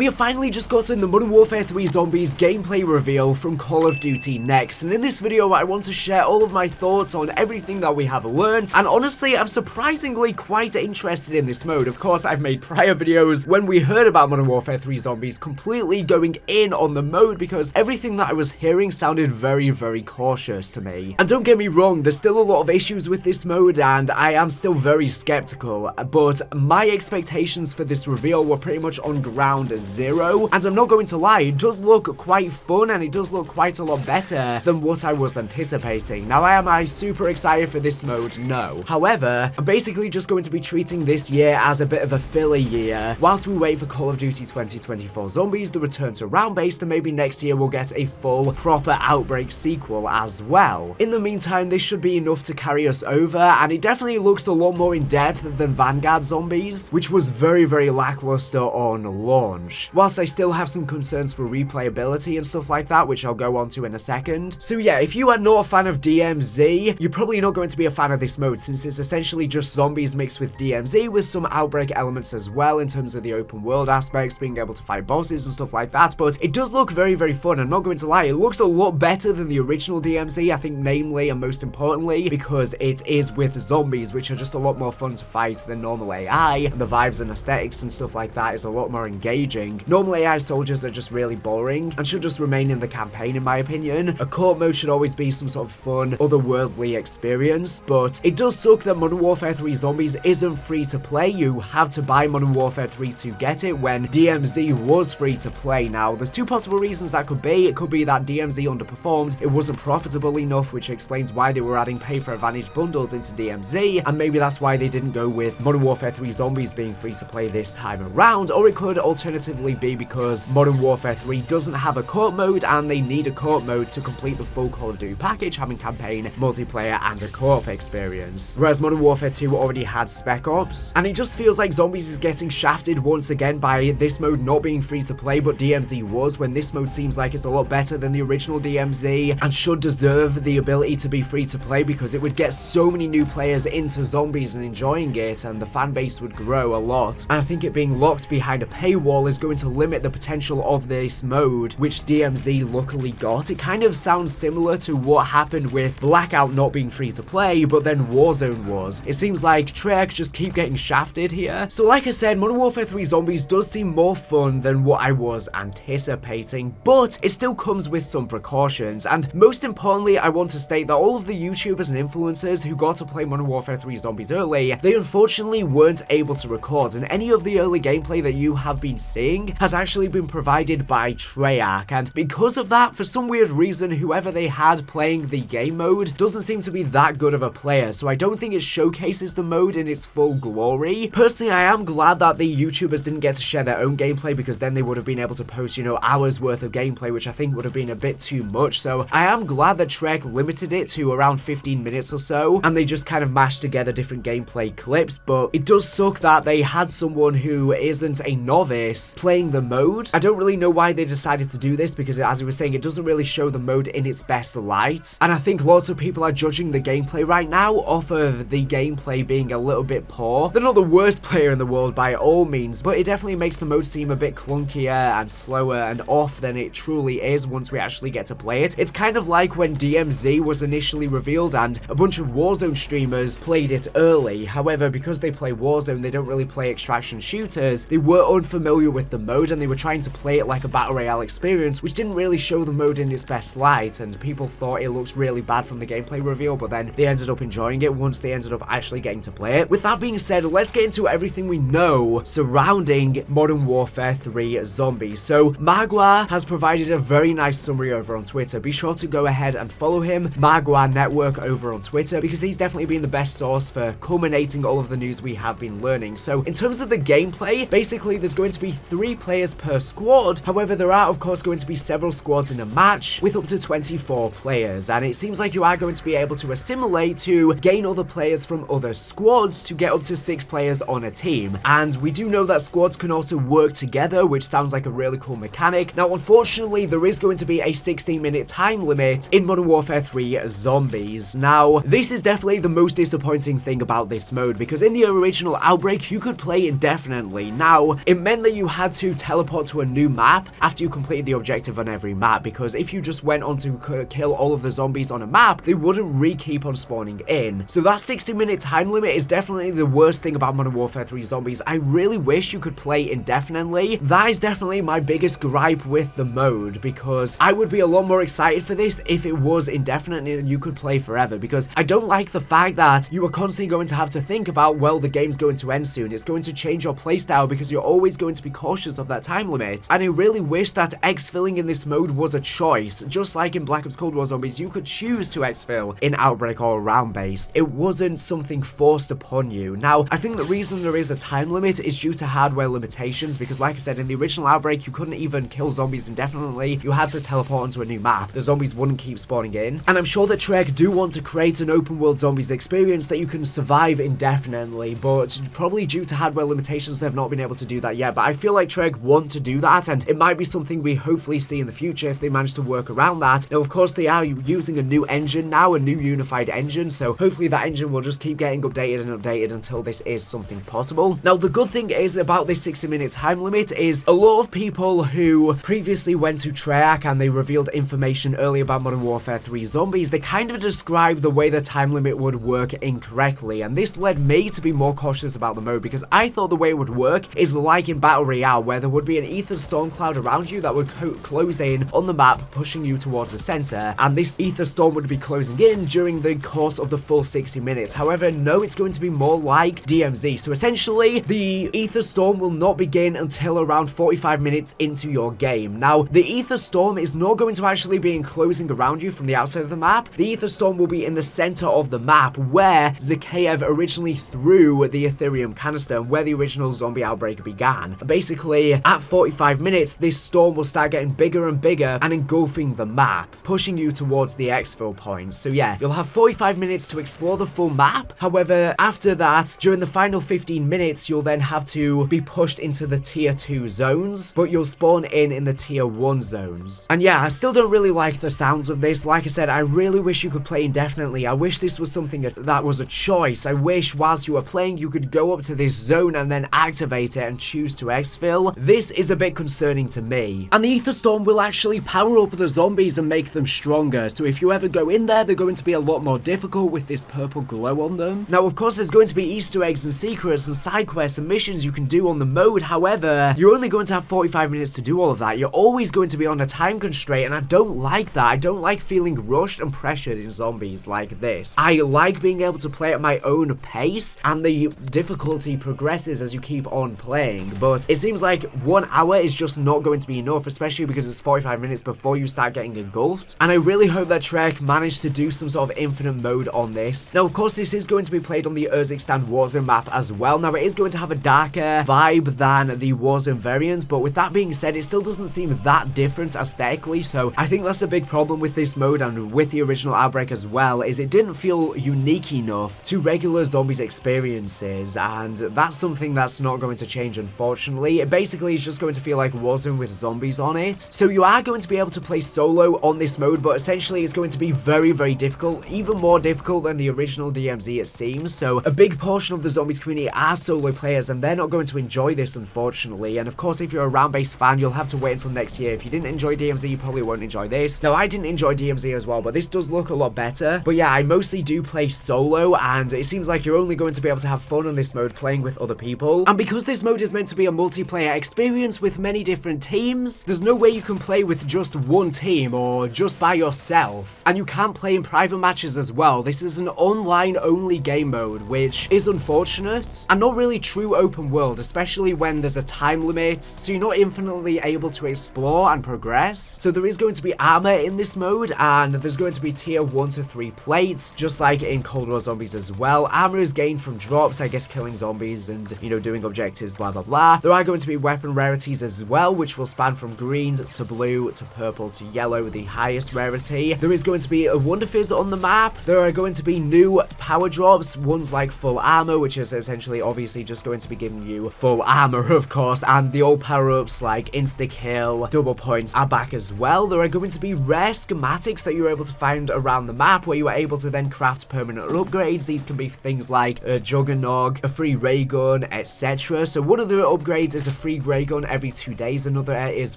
we have finally just gotten the Modern Warfare 3 Zombies gameplay reveal from Call of Duty Next, and in this video I want to share all of my thoughts on everything that we have learned, and honestly I'm surprisingly quite interested in this mode. Of course, I've made prior videos when we heard about Modern Warfare 3 Zombies completely going in on the mode because everything that I was hearing sounded very cautious to me. And don't get me wrong, there's still a lot of issues with this mode and I am still very skeptical, but my expectations for this reveal were pretty much on ground zero, and I'm not going to lie, it does look quite fun and it does look quite a lot better than what I was anticipating. Now, am I super excited for this mode? No. However, I'm basically just going to be treating this year as a bit of a filler year whilst we wait for Call of Duty 2024 Zombies, the return to round-based, and maybe next year we'll get a full, proper Outbreak sequel as well. In the meantime, this should be enough to carry us over, and it definitely looks a lot more in-depth than Vanguard Zombies, which was very lackluster on launch. Whilst I still have some concerns for replayability and stuff like that, which I'll go on to in a second. So yeah, if you are not a fan of DMZ, you're probably not going to be a fan of this mode, since it's essentially just zombies mixed with DMZ with some Outbreak elements as well in terms of the open world aspects, being able to fight bosses and stuff like that. But it does look very fun. I'm not going to lie, it looks a lot better than the original DMZ, I think, namely and most importantly because it is with zombies, which are just a lot more fun to fight than normal AI, and the vibes and aesthetics and stuff like that is a lot more engaging. Normal AI soldiers are just really boring and should just remain in the campaign, in my opinion. A co-op mode should always be some sort of fun, otherworldly experience, but it does suck that Modern Warfare 3 Zombies isn't free to play. You have to buy Modern Warfare 3 to get it, when DMZ was free to play. Now, there's two possible reasons that could be. It could be that DMZ underperformed, it wasn't profitable enough, which explains why they were adding pay for advantage bundles into DMZ, and maybe that's why they didn't go with Modern Warfare 3 Zombies being free to play this time around. Or it could alternatively be because Modern Warfare 3 doesn't have a co-op mode and they need a co-op mode to complete the full Call of Duty package, having campaign, multiplayer, and a co-op experience. Whereas Modern Warfare 2 already had Spec Ops, and it just feels like Zombies is getting shafted once again by this mode not being free to play, but DMZ was, when this mode seems like it's a lot better than the original DMZ and should deserve the ability to be free to play because it would get so many new players into Zombies and enjoying it, and the fan base would grow a lot. And I think it being locked behind a paywall is going to limit the potential of this mode, which DMZ luckily got. It kind of sounds similar to what happened with Blackout not being free to play, but then Warzone was. It seems like Treyarch just keep getting shafted here. So like I said, Modern Warfare 3 Zombies does seem more fun than what I was anticipating, but it still comes with some precautions. And most importantly, I want to state that all of the YouTubers and influencers who got to play Modern Warfare 3 Zombies early, they unfortunately weren't able to record, and any of the early gameplay that you have been seeing has actually been provided by Treyarch, and because of that, for some weird reason, whoever they had playing the game mode doesn't seem to be that good of a player, so I don't think it showcases the mode in its full glory. Personally, I am glad that the YouTubers didn't get to share their own gameplay, because then they would have been able to post, you know, hours worth of gameplay, which I think would have been a bit too much. So I am glad that Treyarch limited it to around 15 minutes or so, and they just kind of mashed together different gameplay clips. But it does suck that they had someone who isn't a novice playing the mode. I don't really know why they decided to do this, because as I was saying, it doesn't really show the mode in its best light, and I think lots of people are judging the gameplay right now off of the gameplay being a little bit poor. They're not the worst player in the world by all means, but it definitely makes the mode seem a bit clunkier and slower and off than it truly is once we actually get to play it. It's kind of like when DMZ was initially revealed and a bunch of Warzone streamers played it early. However, because they play Warzone, they don't really play extraction shooters, they were unfamiliar with the mode and they were trying to play it like a battle royale experience, which didn't really show the mode in its best light, and people thought it looks really bad from the gameplay reveal, but then they ended up enjoying it once they ended up actually getting to play it. With that being said, let's get into everything we know surrounding Modern Warfare 3 Zombies. So Magua has provided a very nice summary over on Twitter. Be sure to go ahead and follow him, Magua Network, over on Twitter, because he's definitely been the best source for culminating all of the news we have been learning. So in terms of the gameplay, basically there's going to be 3 players per squad. However, there are of course going to be several squads in a match with up to 24 players, and it seems like you are going to be able to assimilate to gain other players from other squads to get up to 6 players on a team. And we do know that squads can also work together, which sounds like a really cool mechanic. Now, unfortunately, there is going to be a 16-minute time limit in Modern Warfare 3 Zombies. Now, this is definitely the most disappointing thing about this mode, because in the original Outbreak, you could play indefinitely. Now, it meant that you had had to teleport to a new map after you completed the objective on every map, because if you just went on to kill all of the zombies on a map, they wouldn't keep on spawning in. So that 60-minute time limit is definitely the worst thing about Modern Warfare 3 Zombies. I really wish you could play indefinitely. That is definitely my biggest gripe with the mode, because I would be a lot more excited for this if it was indefinite and you could play forever, because I don't like the fact that you are constantly going to have to think about, well, the game's going to end soon. It's going to change your playstyle because you're always going to be cautious of that time limit. And I really wish that exfilling in this mode was a choice. Just like in Black Ops Cold War Zombies, you could choose to exfil in Outbreak or round-based. It wasn't something forced upon you. Now, I think the reason there is a time limit is due to hardware limitations, because like I said, in the original Outbreak, you couldn't even kill zombies indefinitely. You had to teleport onto a new map. The zombies wouldn't keep spawning in. And I'm sure that Treyarch do want to create an open world zombies experience that you can survive indefinitely, but probably due to hardware limitations, they've not been able to do that yet. But I feel like Treyarch want to do that, and it might be something we hopefully see in the future if they manage to work around that. Now, of course, they are using a new engine now, a new unified engine, so hopefully that engine will just keep getting updated and updated until this is something possible. Now, the good thing is about this 60-minute time limit is a lot of people who previously went to Treyarch and they revealed information early about Modern Warfare 3 Zombies, they kind of described the way the time limit would work incorrectly, and this led me to be more cautious about the mode, because I thought the way it would work is like in Battle Royale, where there would be an ether storm cloud around you that would close in on the map, pushing you towards the center, and this ether storm would be closing in during the course of the full 60 minutes. However, no, it's going to be more like DMZ. So essentially, the ether storm will not begin until around 45 minutes into your game. Now, the ether storm is not going to actually be enclosing around you from the outside of the map. The ether storm will be in the center of the map, where Zakhaev originally threw the Ethereum canister and where the original zombie outbreak began. Basically, at 45 minutes, this storm will start getting bigger and bigger and engulfing the map, pushing you towards the exfil points. So yeah, you'll have 45 minutes to explore the full map. However, after that, during the final 15 minutes, you'll then have to be pushed into the tier 2 zones, but you'll spawn in the tier 1 zones. And yeah, I still don't really like the sounds of this. Like I said, I really wish you could play indefinitely. I wish this was something that was a choice. I wish whilst you were playing, you could go up to this zone and then activate it and choose to exfil. This is a bit concerning to me. And the ether storm will actually power up the zombies and make them stronger. So if you ever go in there, they're going to be a lot more difficult with this purple glow on them. Now, of course, there's going to be Easter eggs and secrets and side quests and missions you can do on the mode. However, you're only going to have 45 minutes to do all of that. You're always going to be on a time constraint, and I don't like that. I don't like feeling rushed and pressured in zombies like this. I like being able to play at my own pace, and the difficulty progresses as you keep on playing, but it seems like 1 hour is just not going to be enough, especially because it's 45 minutes before you start getting engulfed. And I really hope that Treyarch managed to do some sort of infinite mode on this. Now, of course, this is going to be played on the Urzikstan Warzone map as well. Now, it is going to have a darker vibe than the Warzone variant, but with that being said, it still doesn't seem that different aesthetically, so I think that's a big problem with this mode and with the original Outbreak as well, is it didn't feel unique enough to regular zombies experiences, and that's something that's not going to change, unfortunately. It basically is just going to feel like Warzone with zombies on it. So you are going to be able to play solo on this mode, but essentially it's going to be very, very difficult, even more difficult than the original DMZ, it seems. So a big portion of the zombies community are solo players, and they're not going to enjoy this, unfortunately. And of course, if you're a round-based fan, you'll have to wait until next year. If you didn't enjoy DMZ, you probably won't enjoy this. Now, I didn't enjoy DMZ as well, but this does look a lot better. But yeah, I mostly do play solo, and it seems like you're only going to be able to have fun on this mode playing with other people. And because this mode is meant to be a multiplayer experience with many different teams, there's no way you can play with just one team or just by yourself. And you can't play in private matches as well. This is an online-only game mode, which is unfortunate and not really true open world, especially when there's a time limit, so you're not infinitely able to explore and progress. So there is going to be armor in this mode, and there's going to be tier 1 to 3 plates, just like in Cold War Zombies as well. Armor is gained from drops, I guess, killing zombies and, you know, doing objectives, blah, blah, blah. There are going to be weapon rarities as well, which will span from green to blue to purple to yellow, the highest rarity. There is going to be a Wonder Fizz on the map. There are going to be new power drops, ones like full armor, which is essentially obviously just going to be giving you full armor, of course, and the old power-ups like insta-kill, double points are back as well. There are going to be rare schematics that you're able to find around the map, where you are able to then craft permanent upgrades. These can be things like a Juggernog, a free ray gun, etc. So one of the upgrades is a free ray gun every 2 days. Another is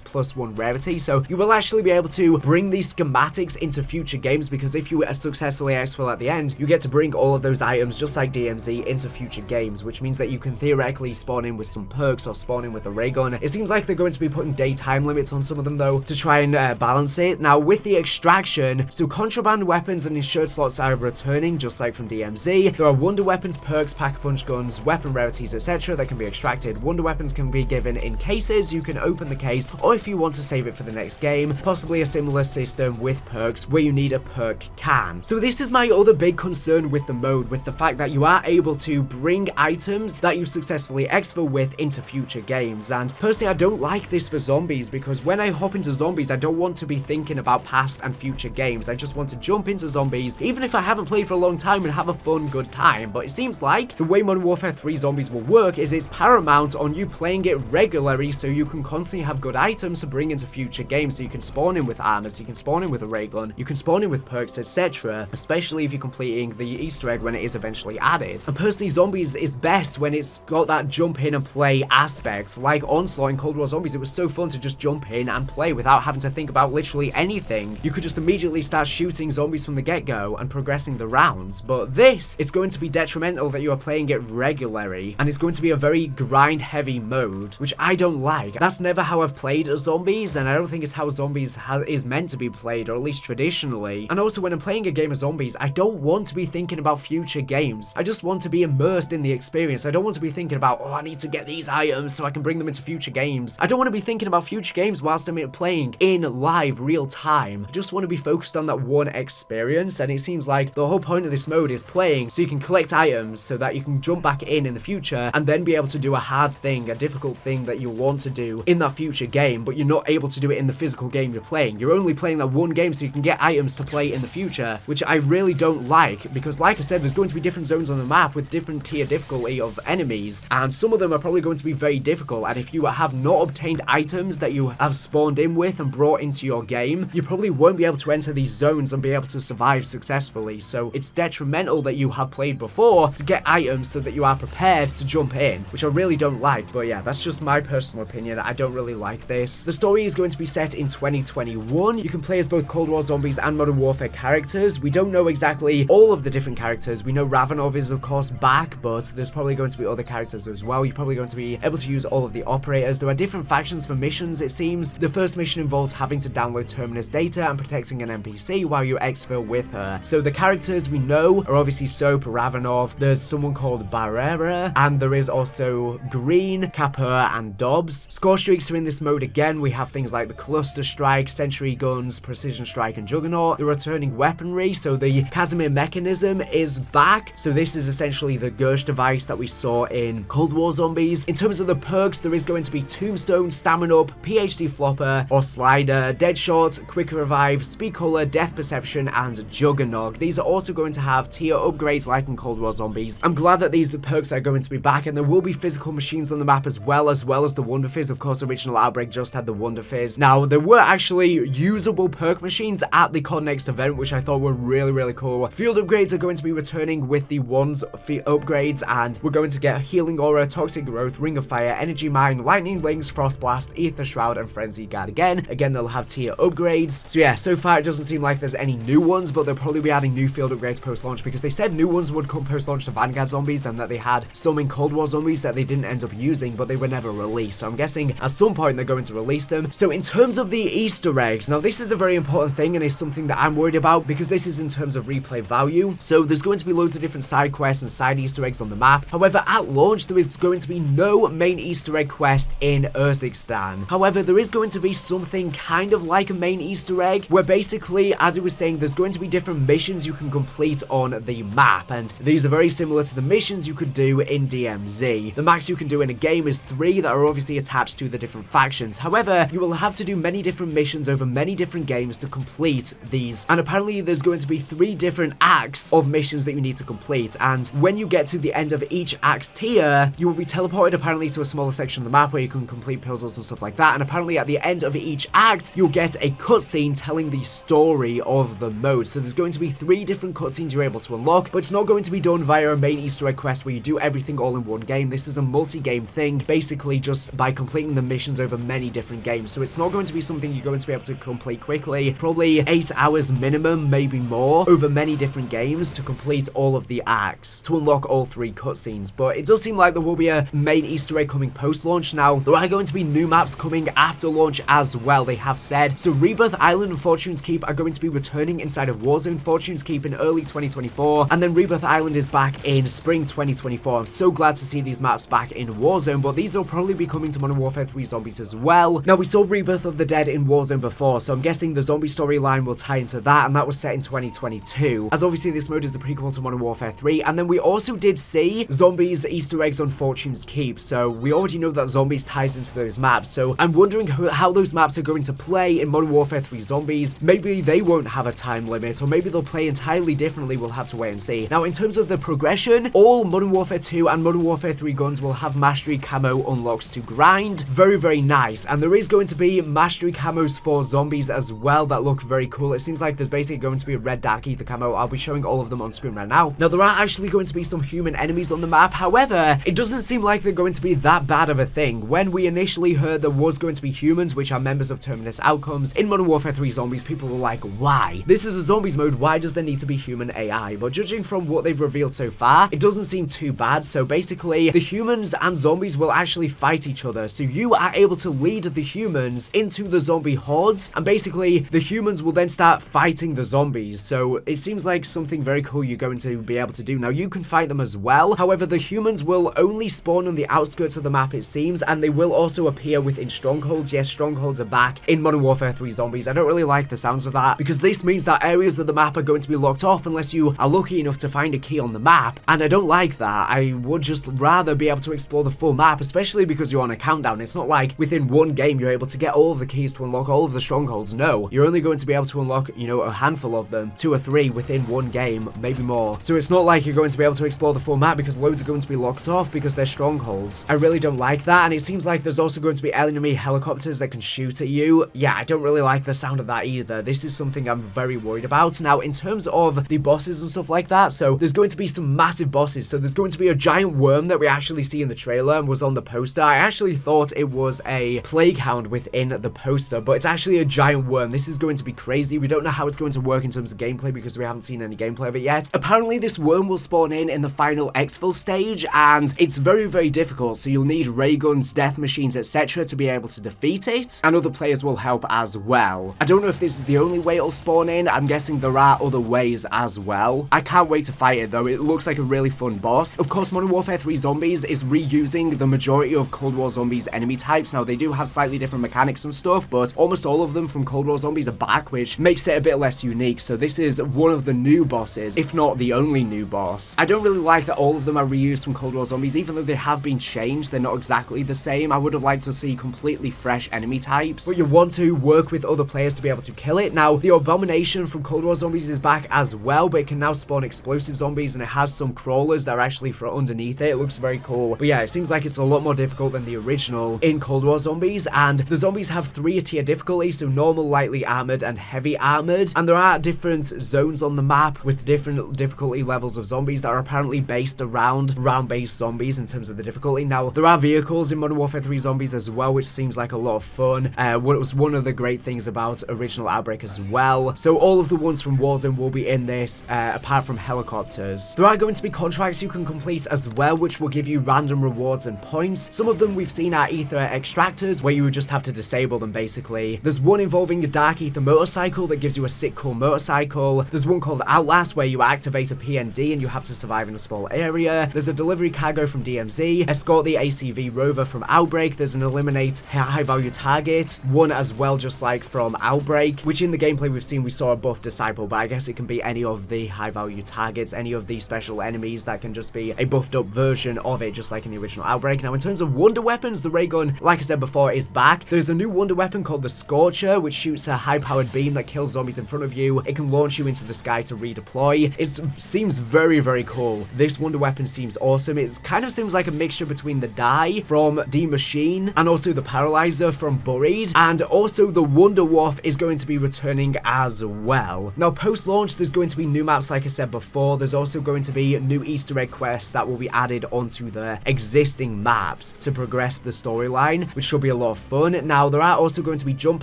+1 rarity. So you will actually be able to bring these schematics into future games, because if you successfully exfil at the end, you get to bring all of those items just like DMZ into future games, which means that you can theoretically spawn in with some perks or spawn in with a ray gun. It seems like they're going to be putting daytime limits on some of them though to try and balance it. Now with the extraction, so contraband weapons and insured slots are returning just like from DMZ. There are wonder weapons, perks, pack-a-punch guns, weapon rarities, etc. that can be extracted. Wonder weapons can be given in cases. You can open the case, or if you want to save it for the next game, possibly a similar system with perks where you need a perk can. So this is my other big concern with the mode, with the fact that you are able to bring items that you successfully exfil with into future games. And personally, I don't like this for zombies, because when I hop into zombies, I don't want to be thinking about past and future games. I just want to jump into zombies, even if I haven't played for a long time, and have a fun, good time. But it seems like the way Modern Warfare 3 Zombies will work is it's paramount on you playing it regularly, so you can constantly have good items to bring into future games. So you can spawn in with armor, so you can spawn in with a ray gun, you can spawn in with perks, etc. Especially if you're completing the Easter egg when it is eventually added. And personally, Zombies is best when it's got that jump in and play aspect. Like Onslaught in Cold War Zombies, it was so fun to just jump in and play without having to think about literally anything. You could just immediately start shooting zombies from the get-go and progressing the rounds. But this, it's going to be detrimental that you are playing it regularly, and it's going to be a very grind-heavy mode, which I don't like. That's never how I've played Zombies, and I don't think it's how Zombies is meant to be played, or at least traditionally. And also, when I'm playing a game of Zombies, I don't want to be thinking about future games. I just want to be immersed in the experience. I don't want to be thinking about, oh, I need to get these items so I can bring them into future games. I don't want to be thinking about future games whilst I'm playing in live, real time. I just want to be focused on that one experience, and it seems like the whole point of this mode is playing so you can collect items so that you can jump back in the future and then be able to do a hard thing, a difficult thing that you want to do in that future game, but you're not able to do it in the physical game you're playing. You're only playing that one game so you can get items to play in the future, which I really don't like, because like I said, there's going to be different zones on the map with different tier difficulty of enemies, and some of them are probably going to be very difficult, and if you have not obtained items that you have spawned in with and brought into your game, you probably won't be able to enter these zones and be able to survive successfully. So it's detrimental that you have played before to get items so that you are prepared to jump in, which I really don't like. But yeah, that's just my personal opinion. I don't really like this. The story is going to be set in 2021. You can play as both Cold War Zombies and Modern Warfare characters. We don't know exactly all of the different characters. We know Ravenov is of course back, but there's probably going to be other characters as well. You're probably going to be able to use all of the operators. There are different factions for missions, it seems. The first mission involves having to download Terminus data and protecting an NPC while you exfil with her. So the characters we know are obviously Soap, Ravenov, there's someone called Barrera, and there is also Green, Kappa, and Dobbs. Score streaks are in this mode again. We have things like the Cluster Strike, Sentry Guns, Precision Strike, and Juggernaut. The returning weaponry, so the Casimir mechanism is back. So this is essentially the Gersh device that we saw in Cold War Zombies. In terms of the perks, there is going to be Tombstone, Stamina Up, PhD Flopper or Slider, Deadshot, Quick Revive, Speed Color, Death Perception, and Juggernaut. These are also going to have tier upgrades like in Cold War Zombies. I'm glad that these perks are going to be back, and there will be physical machines on the map as well as the Wonder Fizz. Of course, original Outbreak just had the Wonder Fizz. Now, there were actually usable perk machines at the COD Next event, which I thought were really cool. Field upgrades are going to be returning with the Wands upgrades, and we're going to get Healing Aura, Toxic Growth, Ring of Fire, Energy Mine, Lightning Links, Frost Blast, Ether Shroud, and Frenzy Guard again. Again, they'll have tier upgrades. So yeah, so far it doesn't seem like there's any new ones, but they'll probably be adding new field upgrades post-launch, because they said new ones would come post-launch to Vanguard Zombies, and that they had some in Cold War Zombies that they didn't end up using, but they were never released. So I'm guessing at some point they're going to release them. So in terms of the Easter eggs, now this is a very important thing, and it's something that I'm worried about, because this is in terms of replay value. So there's going to be loads of different side quests and side Easter eggs on the map. However, at launch, there is going to be no main Easter egg quest in Urzikstan. However, there is going to be something kind of like a main Easter egg, where basically, as it was saying, there's going to be different missions you can complete on the map, and these are very similar to the missions you could do in DMZ. The max you can do in a game is 3 that are obviously attached to the different factions. However, you will have to do many different missions over many different games to complete these, and apparently there's going to be 3 different acts of missions that you need to complete, and when you get to the end of each act tier, you will be teleported apparently to a smaller section of the map where you can complete puzzles and stuff like that, and apparently at the end of each act, you'll get a cutscene telling the story of the mode. So there's going to be 3 different cutscenes you're able to unlock, but it's not going to be done via a main Easter egg quest where you do everything all in one game. This is a multi-game thing based basically just by completing the missions over many different games. So it's not going to be something you're going to be able to complete quickly. Probably 8 hours minimum, maybe more, over many different games to complete all of the acts, to unlock all 3 cutscenes. But it does seem like there will be a main Easter egg coming post-launch. Now, there are going to be new maps coming after launch as well, they have said. So Rebirth Island and Fortune's Keep are going to be returning inside of Warzone. Fortune's Keep in early 2024, and then Rebirth Island is back in spring 2024. I'm so glad to see these maps back in Warzone, but these will probably be coming to Modern Warfare 3 Zombies as well. Now, we saw Rebirth of the Dead in Warzone before, so I'm guessing the zombie storyline will tie into that, and that was set in 2022, as obviously this mode is the prequel to Modern Warfare 3. And then we also did see Zombies Easter eggs on Fortune's Keep, so we already know that Zombies ties into those maps. So I'm wondering how those maps are going to play in Modern Warfare 3 Zombies. Maybe they won't have a time limit, or maybe they'll play entirely differently. We'll have to wait and see. Now, in terms of the progression, all Modern Warfare 2 and Modern Warfare 3 guns will have Mastery Camo unlocks to grind. Very, very nice. And there is going to be Mastery Camos for Zombies as well that look very cool. It seems like there's basically going to be a red Dark Ether camo. I'll be showing all of them on screen right now. Now, there are actually going to be some human enemies on the map. However, it doesn't seem like they're going to be that bad of a thing. When we initially heard there was going to be humans, which are members of Terminus Outcomes, in Modern Warfare 3 Zombies, people were like, why? This is a Zombies mode. Why does there need to be human AI? But judging from what they've revealed so far, it doesn't seem too bad. So basically, the humans and zombies will actually fight each other. So you are able to lead the humans into the zombie hordes, and basically the humans will then start fighting the zombies. So it seems like something very cool you're going to be able to do. Now, you can fight them as well. However, the humans will only spawn on the outskirts of the map, it seems, and they will also appear within strongholds. Yes, strongholds are back in Modern Warfare 3 Zombies. I don't really like the sounds of that, because this means that areas of the map are going to be locked off unless you are lucky enough to find a key on the map, and I don't like that. I would just rather be able to explore the full map, especially because you're on a countdown. It's not like within one game you're able to get all of the keys to unlock all of the strongholds. No, you're only going to be able to unlock, you know, a handful of them, 2 or 3 within one game, maybe more. So it's not like you're going to be able to explore the full map, because loads are going to be locked off because they're strongholds. I really don't like that, and it seems like there's also going to be enemy helicopters that can shoot at you. Yeah, I don't really like the sound of that either. This is something I'm very worried about. Now, in terms of the bosses and stuff like that, so there's going to be some massive bosses. So there's going to be a giant worm that we actually see in the trailer and was on the poster. I actually thought it was a plague hound within the poster, but it's actually a giant worm. This is going to be crazy. We don't know how it's going to work in terms of gameplay because we haven't seen any gameplay of it yet. Apparently, this worm will spawn in the final exfil stage, and it's very, very difficult. So you'll need ray guns, death machines, etc. to be able to defeat it, and other players will help as well. I don't know if this is the only way it'll spawn in. I'm guessing there are other ways as well. I can't wait to fight it though. It looks like a really fun boss. Of course, Modern Warfare 3 Zombies is reusing the majority of Cold War Zombies enemy types. Now, they do have slightly different mechanics and stuff, but almost all of them from Cold War Zombies are back, which makes it a bit less unique. So this is one of the new bosses, if not the only new boss. I don't really like that all of them are reused from Cold War Zombies, even though they have been changed. They're not exactly the same. I would have liked to see completely fresh enemy types, but you want to work with other players to be able to kill it. Now, the Abomination from Cold War Zombies is back as well, but it can now spawn explosive zombies, and it has some crawlers that are actually from underneath it. It looks very cool. But yeah, it seems like it's a lot more difficult than the original in Cold War Zombies, and the zombies have 3-tier difficulty, so normal, lightly armored, and heavy armored, and there are different zones on the map with different difficulty levels of zombies that are apparently based around round-based zombies in terms of the difficulty. Now, there are vehicles in Modern Warfare 3 Zombies as well, which seems like a lot of fun. What was one of the great things about original Outbreak as well. So all of the ones from Warzone will be in this, apart from helicopters. There are going to be contracts you can complete as well, which will give you random rewards and points. Some of them we've seen are ether extractors, where you would just have to disable them basically. There's one involving a dark ether motorcycle that gives you a sick cool motorcycle. There's one called Outlast, where you activate a PND and you have to survive in a small area. There's a delivery cargo from DMZ, escort the ACV rover from Outbreak. There's an eliminate high value target one as well, just like from Outbreak, which in the gameplay we've seen we saw a buff disciple, but I guess it can be any of the high value targets, any of the special enemies that can just be a buffed up version of it, just like in the original Outbreak. Now, in terms of wonder weapons, the ray gun, like I said before, is back. There's a new wonder weapon called the Scorcher, which shoots a high powered beam that kills zombies in front of you. It can launch you into the sky to redeploy. It seems very, very cool. This wonder weapon seems awesome. It kind of seems like a mixture between the Die from D Machine and also the Paralyzer from Buried, and also the Wonder Wolf is going to be returning as well. Now, post-launch, there's going to be new maps, like I said before. There's also going to be new Easter egg quests that will be added onto the existing map. maps to progress the storyline, which should be a lot of fun. Now, there are also going to be jump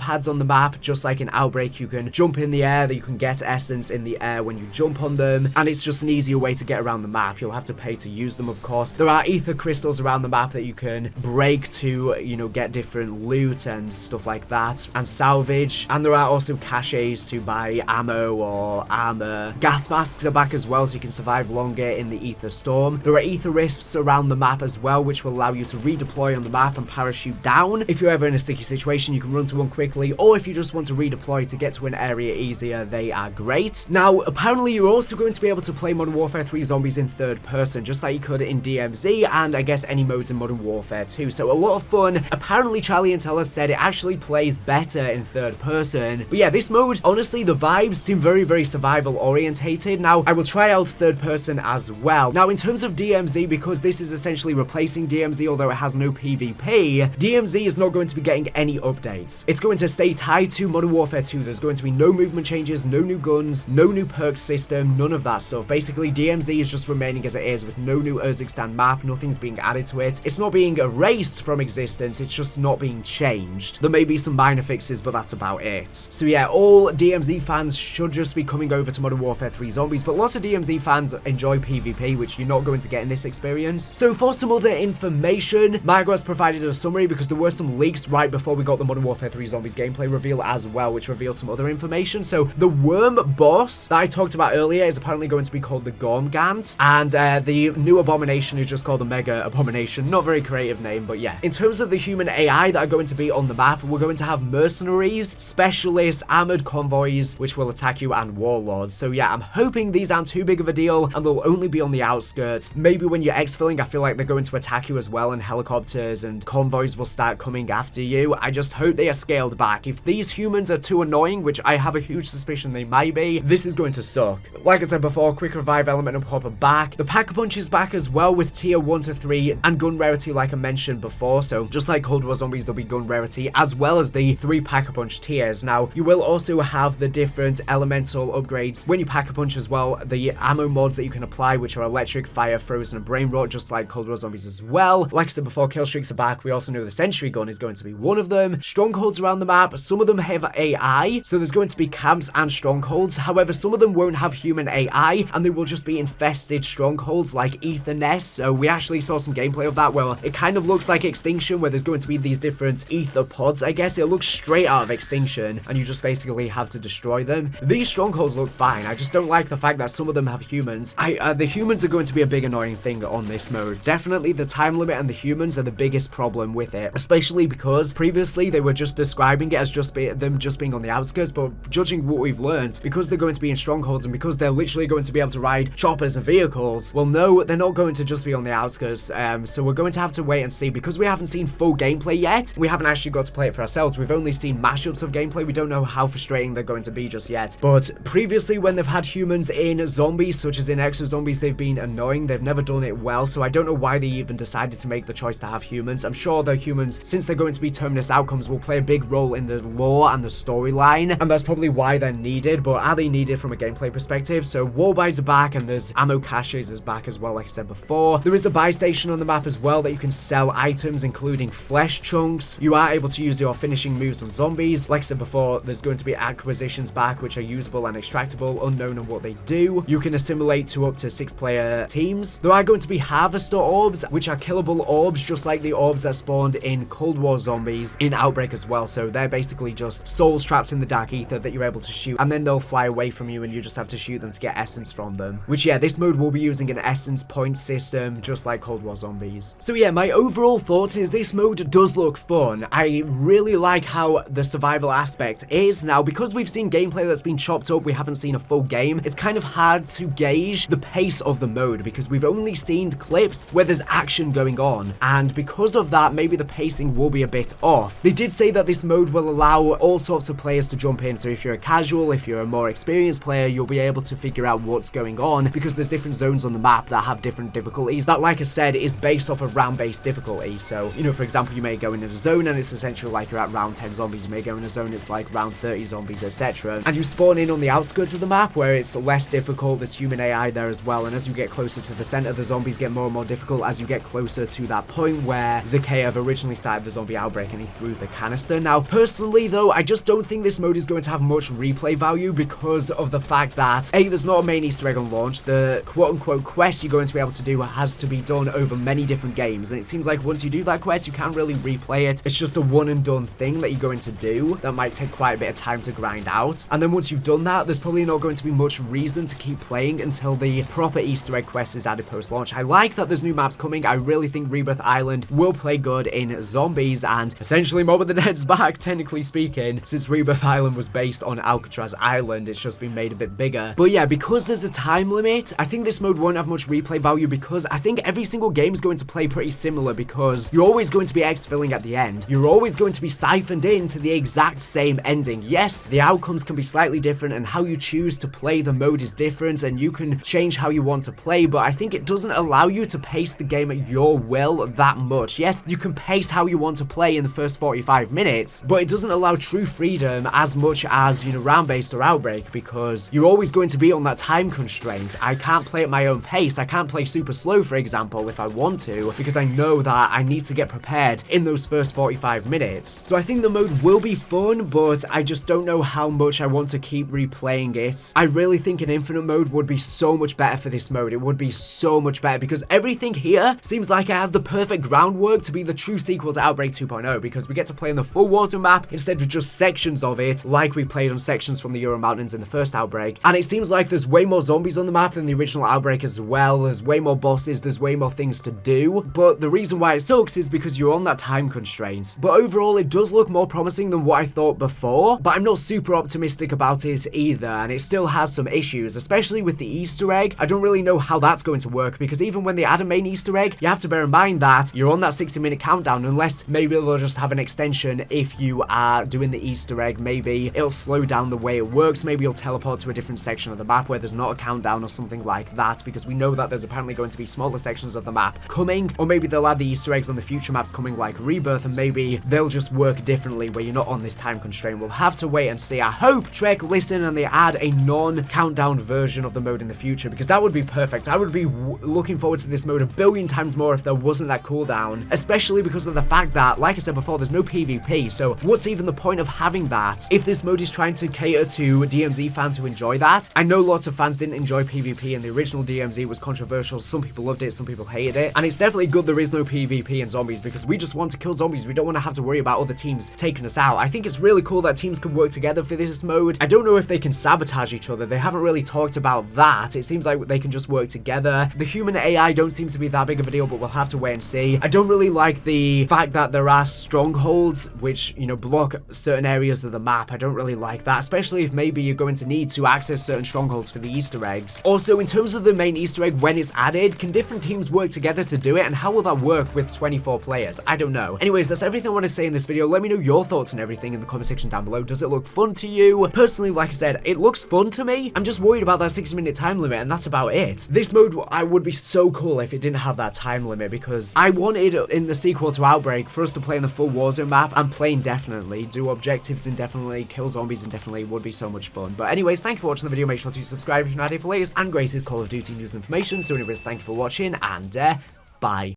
pads on the map, just like in Outbreak. You can jump in the air, that you can get essence in the air when you jump on them, and it's just an easier way to get around the map. You'll have to pay to use them, of course. There are ether crystals around the map that you can break to, you know, get different loot and stuff like that, and salvage. And there are also caches to buy ammo or armor. Gas masks are back as well, so you can survive longer in the ether storm. There are ether rifts around the map as well, which will allow you to redeploy on the map and parachute down. If you're ever in a sticky situation, you can run to one quickly, or if you just want to redeploy to get to an area easier, they are great. Now, apparently you're also going to be able to play Modern Warfare 3 Zombies in third person, just like you could in DMZ, and I guess any modes in Modern Warfare 2. So a lot of fun. Apparently Charlie and Teller said it actually plays better in third person. But yeah, this mode, honestly, the vibes seem very, very survival orientated. Now, I will try out third person as well. Now, in terms of DMZ, because this is essentially replacing DMZ, although it has no PvP, DMZ is not going to be getting any updates. It's going to stay tied to Modern Warfare 2. There's going to be no movement changes, no new guns, no new perk system, none of that stuff. Basically, DMZ is just remaining as it is with no new Urzikstan map. Nothing's being added to it. It's not being erased from existence. It's just not being changed. There may be some minor fixes, but that's about it. So yeah, all DMZ fans should just be coming over to Modern Warfare 3 Zombies, but lots of DMZ fans enjoy PvP, which you're not going to get in this experience. So for some other information, Margo has provided a summary because there were some leaks right before we got the Modern Warfare 3 Zombies gameplay reveal as well, which revealed some other information. So the worm boss that I talked about earlier is apparently going to be called the Gormgant, and the new abomination is just called the Mega Abomination. Not very creative name, but yeah. In terms of the human AI that are going to be on the map, we're going to have mercenaries, specialists, armored convoys, which will attack you, and warlords. So yeah, I'm hoping these aren't too big of a deal, and they'll only be on the outskirts. Maybe when you're exfilling, I feel like they're going to attack you as well, and helicopters and convoys will start coming after you. I just hope they are scaled back. If these humans are too annoying, which I have a huge suspicion they might be, this is going to suck. Like I said before, quick revive element and pop back. The Pack-a-Punch is back as well with tier 1 to 3 and gun rarity like I mentioned before. So just like Cold War Zombies, there'll be gun rarity as well as the 3 Pack-a-Punch tiers. Now, you will also have the different elemental upgrades when you Pack-a-Punch as well. The ammo mods that you can apply, which are electric, fire, frozen, and brain rot, just like Cold War Zombies as well. Like I said before, kill streaks are back. We also know the sentry gun is going to be one of them. Strongholds around the map. Some of them have AI, so there's going to be camps and strongholds. However, some of them won't have human AI, and they will just be infested strongholds like Ether Nests. So we actually saw some gameplay of that. Well, it kind of looks like Extinction, where there's going to be these different ether pods, I guess. It looks straight out of Extinction, and you just basically have to destroy them. These strongholds look fine. I just don't like the fact that some of them have humans. The humans are going to be a big annoying thing on this mode. Definitely the time limit and the humans are the biggest problem with it, especially because previously they were just describing it as them just being on the outskirts, but judging what we've learned, because they're going to be in strongholds and because they're literally going to be able to ride choppers and vehicles, well, no, they're not going to just be on the outskirts. So we're going to have to wait and see, because we haven't seen full gameplay yet. We haven't actually got to play it for ourselves. We've only seen mashups of gameplay. We don't know how frustrating they're going to be just yet. But previously, when they've had humans in zombies, such as in Exo Zombies, they've been annoying. They've never done it well, so I don't know why they even decided to make the choice to have humans. I'm sure the humans, since they're going to be terminus outcomes, will play a big role in the lore and the storyline, and that's probably why they're needed. But are they needed from a gameplay perspective? So Warbites are back, and there's ammo caches is back as well, like I said before. There is a buy station on the map as well that you can sell items, including flesh chunks. You are able to use your finishing moves on zombies. Like I said before, there's going to be acquisitions back, which are usable and extractable, unknown on what they do. You can assimilate to up to 6-player teams. There are going to be harvester orbs, which are killable orbs, just like the orbs that spawned in Cold War Zombies in Outbreak as well. So they're basically just souls trapped in the dark ether that you're able to shoot, and then they'll fly away from you, and you just have to shoot them to get essence from them. Which, yeah, this mode will be using an essence point system, just like Cold War Zombies. So yeah, my overall thoughts is this mode does look fun. I really like how the survival aspect is. Now, because we've seen gameplay that's been chopped up, we haven't seen a full game, it's kind of hard to gauge the pace of the mode, because we've only seen clips where there's action going on, and because of that, maybe the pacing will be a bit off. They did say that this mode will allow all sorts of players to jump in, so if you're a casual, if you're a more experienced player, you'll be able to figure out what's going on, because there's different zones on the map that have different difficulties that, like I said, is based off of round-based difficulty. So, you know, for example, you may go in a zone and it's essentially like you're at round 10 zombies. You may go in a zone, it's like round 30 zombies, etc. And you spawn in on the outskirts of the map where it's less difficult. There's human AI there as well, and as you get closer to the center, the zombies get more and more difficult as you get closer to to that point where Zakayev originally started the zombie outbreak and he threw the canister. Now, personally though, I just don't think this mode is going to have much replay value because of the fact that A, there's not a main Easter egg on launch. The quote-unquote quest you're going to be able to do has to be done over many different games, and it seems like once you do that quest, you can't really replay it. It's just a one and done thing that you're going to do that might take quite a bit of time to grind out, and then once you've done that, there's probably not going to be much reason to keep playing until the proper Easter egg quest is added post-launch. I like that there's new maps coming. I really think Rebirth Island will play good in Zombies, and essentially Mob of the Dead's back, technically speaking. Since Rebirth Island was based on Alcatraz Island, it's just been made a bit bigger. But yeah, because there's a time limit, I think this mode won't have much replay value because I think every single game is going to play pretty similar because you're always going to be exfilling at the end. You're always going to be siphoned into the exact same ending. Yes, the outcomes can be slightly different and how you choose to play the mode is different and you can change how you want to play, but I think it doesn't allow you to pace the game at your will that much. Yes, you can pace how you want to play in the first 45 minutes, but it doesn't allow true freedom as much as, you know, round-based or Outbreak, because you're always going to be on that time constraint. I can't play at my own pace. I can't play super slow, for example, if I want to, because I know that I need to get prepared in those first 45 minutes. So I think the mode will be fun, but I just don't know how much I want to keep replaying it. I really think an infinite mode would be so much better for this mode. It would be so much better because everything here seems like it has the perfect groundwork to be the true sequel to Outbreak 2.0, because we get to play in the full Warzone map instead of just sections of it like we played on sections from the Ural Mountains in the first Outbreak. And it seems like there's way more zombies on the map than the original Outbreak as well. There's way more bosses, there's way more things to do, but the reason why it sucks is because you're on that time constraint. But overall, it does look more promising than what I thought before, but I'm not super optimistic about it either, and it still has some issues, especially with the Easter egg. I don't really know how that's going to work, because even when they add a main Easter egg, you have to bear in mind that you're on that 60-minute countdown, unless maybe they'll just have an extension if you are doing the Easter egg. Maybe it'll slow down the way it works, maybe you'll teleport to a different section of the map where there's not a countdown or something like that, because we know that there's apparently going to be smaller sections of the map coming, or maybe they'll add the Easter eggs on the future maps coming like Rebirth, and maybe they'll just work differently where you're not on this time constraint. We'll have to wait and see. I hope Trek listen and they add a non-countdown version of the mode in the future, because that would be perfect. I would be looking forward to this mode a billion times more if there wasn't that cooldown, especially because of the fact that, like I said before, there's no PvP, so what's even the point of having that if this mode is trying to cater to DMZ fans who enjoy that? I know lots of fans didn't enjoy PvP, and the original DMZ was controversial. Some people loved it, some people hated it, and it's definitely good there is no PvP in Zombies, because we just want to kill zombies. We don't want to have to worry about other teams taking us out. I think it's really cool that teams can work together for this mode. I don't know if they can sabotage each other. They haven't really talked about that. It seems like they can just work together. The human AI don't seem to be that big of a deal, but we'll have to wait and see. I don't really like the fact that there are strongholds which, you know, block certain areas of the map. I don't really like that, especially if maybe you're going to need to access certain strongholds for the Easter eggs. Also, in terms of the main Easter egg, when it's added, can different teams work together to do it, and how will that work with 24 players? I don't know. Anyways, that's everything I want to say in this video. Let me know your thoughts and everything in the comment section down below. Does it look fun to you? Personally, like I said, it looks fun to me. I'm just worried about that 60-minute time limit, and that's about it. This mode, I would be so cool if it didn't have that time limit, because I wanted in the sequel to Outbreak for us to play in the full Warzone map and play indefinitely, do objectives indefinitely, kill zombies indefinitely. It would be so much fun. But anyways, thank you for watching the video. Make sure to subscribe if you're not here for latest and greatest Call of Duty news and information. So anyways, thank you for watching, and bye.